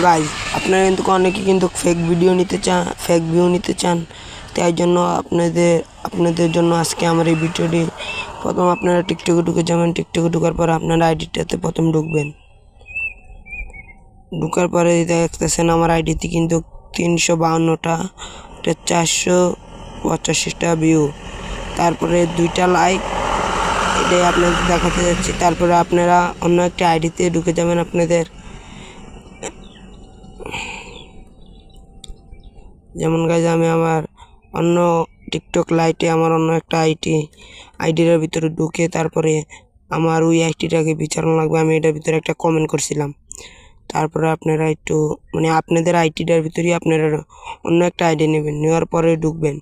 Guys আপনারা কিন্তু অনেকে কিন্তু ফেক ভিডিও নিতে চান, ফেক ভিউ নিতে চান। তাই জন্য আপনাদের জন্য আজকে আমার এই ভিডিওটি। প্রথম আপনারা টিকটকে ঢুকে যাবেন। টিকটকে ঢোকার পরে আপনারা আইডিটাতে প্রথম ঢুকবেন। ঢোকার পরে দেখতেছেন আমার আইডিতে কিন্তু 352টা 485টা ভিউ, তারপরে 2টা লাইক, এটাই আপনাদের দেখাতে যাচ্ছি। তারপরে আপনারা অন্য একটা আইডিতে ঢুকে যাবেন। আপনাদের যেমন গাইজ আমি আমার অন্য টিকটক লাইটে আমার অন্য একটা আইডির ভিতরে ঢুকে তারপরে আমার ওই আইডিটাকে বিচারণ লাগবে। আমি এটার ভিতরে একটা কমেন্ট করছিলাম। তারপরে আপনারা একটু আপনাদের আইডিটার ভিতরেই আপনারা অন্য একটা আইডি নেবেন। নেওয়ার পরে ঢুকবেন।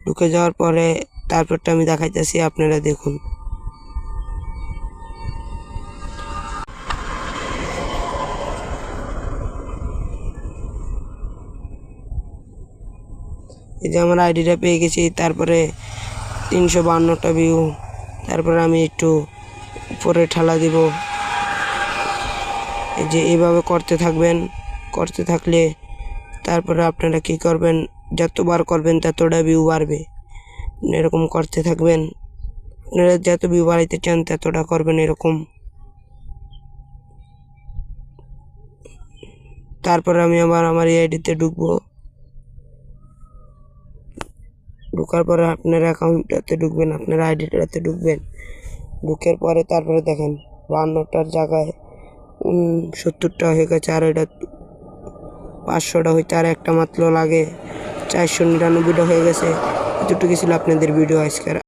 ঢুকে যাওয়ার পরে তারপরটা আমি দেখাইতেছি, আপনারা দেখুন। এই যে আমার আইডিটা পেয়ে গেছি। তারপরে 352টা ভিউ। তারপরে আমি একটু উপরে ঠেলা দিব। এই যে এইভাবে করতে থাকবেন। করতে থাকলে তারপরে আপনারা কি করবেন, যতবার করবেন ততটা ভিউ বাড়বে। এরকম করতে থাকবেন। আপনারা যত ভিউ বাড়াইতে চান ততটা করবেন এরকম। তারপরে আমি আবার আমার এই আইডিতে ঢুকবো। ঢোকার পরে আপনার অ্যাকাউন্টটাতে ঢুকবেন, আপনার আইডিটাতে ঢুকবেন। ঢুকের পরে তারপরে দেখেন 52টার জায়গায় 70টা হয়ে গেছে। আর এটা 500টা হইতে আর একটা মাত্র লাগে, 499টা হয়ে গেছে। এতটুকু ছিল আপনাদের ভিডিও আজকের।